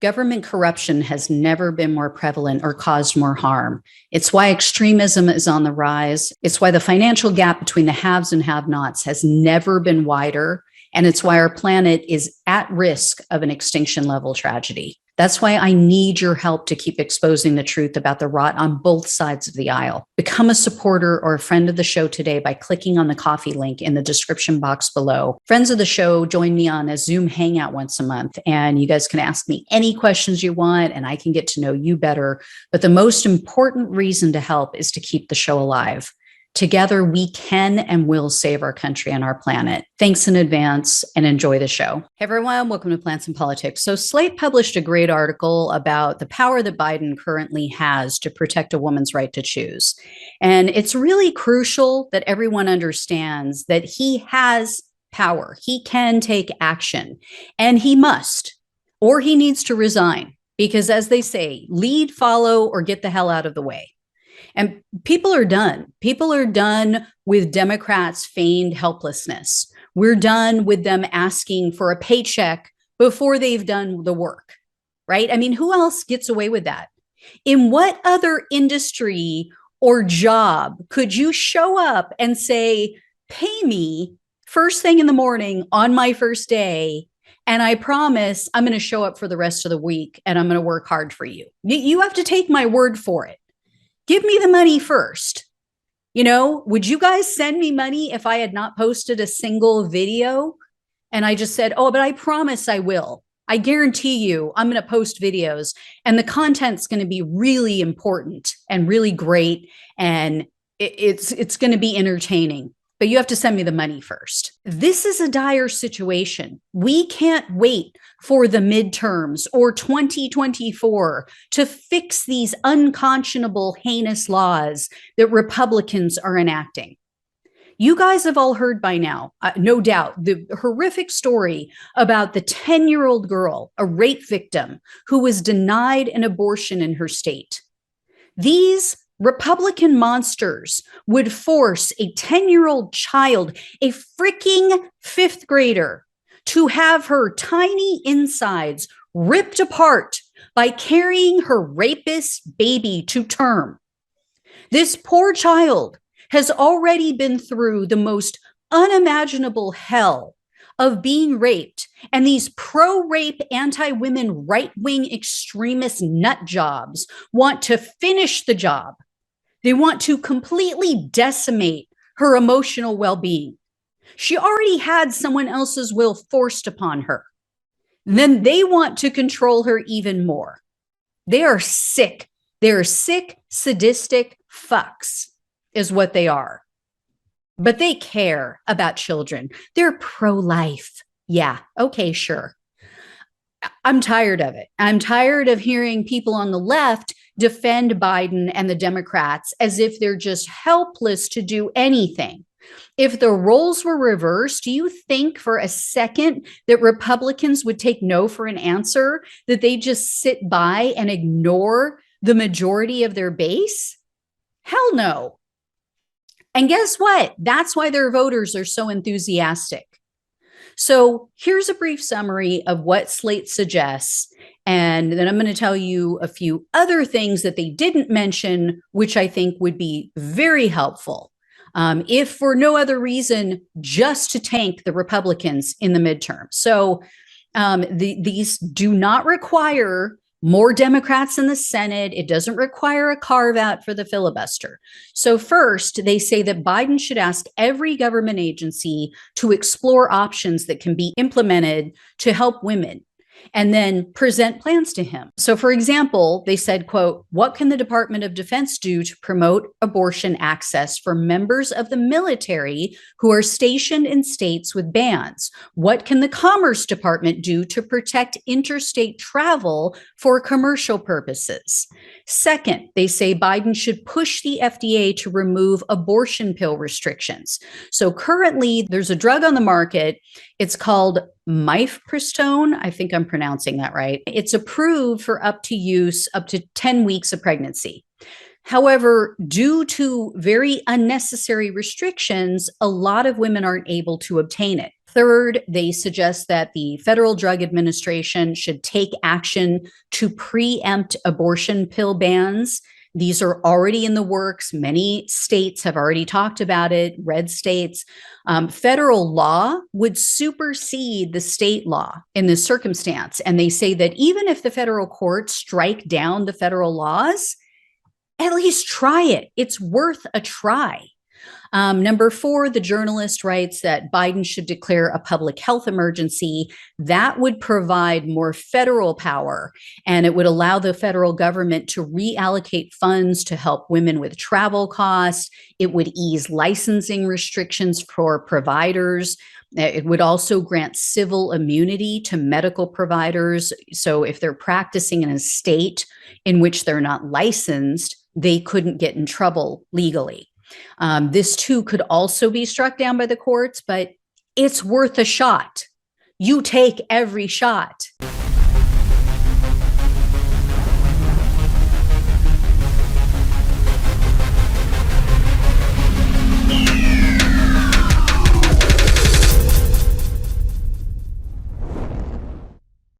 Government corruption has never been more prevalent or caused more harm. It's why extremism is on the rise. It's why the financial gap between the haves and have-nots has never been wider. And it's why our planet is at risk of an extinction level tragedy. That's why I need your help to keep exposing the truth about the rot on both sides of the aisle. Become a supporter or a friend of the show today by clicking on the coffee link in the description box below. Friends of the show join me on a Zoom hangout once a month, and you guys can ask me any questions you want, and I can get to know you better. But the most important reason to help is to keep the show alive. Together, we can and will save our country and our planet. Thanks in advance and enjoy the show. Hey everyone, welcome to Plants and Politics. So Slate published a great article about the power that Biden currently has to protect a woman's right to choose. And it's really crucial that everyone understands that he has power. He can take action, and he must, or he needs to resign. Because as they say, lead, follow, or get the hell out of the way. And people are done. People are done with Democrats' feigned helplessness. We're done with them asking for a paycheck before they've done the work, right? I mean, who else gets away with that? In what other industry or job could you show up and say, pay me first thing in the morning on my first day, and I promise I'm going to show up for the rest of the week and I'm going to work hard for you? You have to take my word for it. Give me the money first. You know, would you guys send me money if I had not posted a single video? And I just said, oh, but I promise I will. I guarantee you I'm going to post videos and the content's going to be really important and really great. And it's going to be entertaining. But you have to send me the money first. This is a dire situation. We can't wait for the midterms or 2024 to fix these unconscionable, heinous laws that Republicans are enacting. You guys have all heard by now, no doubt, the horrific story about the 10-year-old girl, a rape victim, who was denied an abortion in her state. These Republican monsters would force a 10-year-old child, a freaking fifth grader, to have her tiny insides ripped apart by carrying her rapist baby to term. This poor child has already been through the most unimaginable hell of being raped, and these pro-rape, anti-women, right-wing extremist nut jobs want to finish the job. They want to completely decimate her emotional well-being. She already had someone else's will forced upon her. Then they want to control her even more. They are sick. They are sick, sadistic fucks is what they are. But they care about children. They're pro-life. Yeah, okay, sure. I'm tired of it. I'm tired of hearing people on the left defend Biden and the Democrats as if they're just helpless to do anything. If the roles were reversed, do you think for a second that Republicans would take no for an answer, that they just sit by and ignore the majority of their base? Hell no. And guess what? That's why their voters are so enthusiastic. So here's a brief summary of what Slate suggests. And then I'm going to tell you a few other things that they didn't mention, which I think would be very helpful, if for no other reason, just to tank the Republicans in the midterm. So these do not require more Democrats in the Senate. It doesn't require a carve out for the filibuster. So first, they say that Biden should ask every government agency to explore options that can be implemented to help women, and then present plans to him. So for example, they said, quote, what can the Department of Defense do to promote abortion access for members of the military who are stationed in states with bans? What can the Commerce Department do to protect interstate travel for commercial purposes? Second, they say Biden should push the FDA to remove abortion pill restrictions. So currently there's a drug on the market. It's called mifepristone. I think I'm pronouncing that right. It's approved for up to 10 weeks of pregnancy. However, due to very unnecessary restrictions, a lot of women aren't able to obtain it. Third, they suggest that the Federal Drug Administration should take action to preempt abortion pill bans. These are already in the works. Many states have already talked about it, red states. Federal law would supersede the state law in this circumstance. And they say that even if the federal courts strike down the federal laws, at least try it. It's worth a try. Number four, the journalist writes that Biden should declare a public health emergency. That would provide more federal power, and it would allow the federal government to reallocate funds to help women with travel costs. It would ease licensing restrictions for providers. It would also grant civil immunity to medical providers. So if they're practicing in a state in which they're not licensed, they couldn't get in trouble legally. This too could also be struck down by the courts, but it's worth a shot. You take every shot.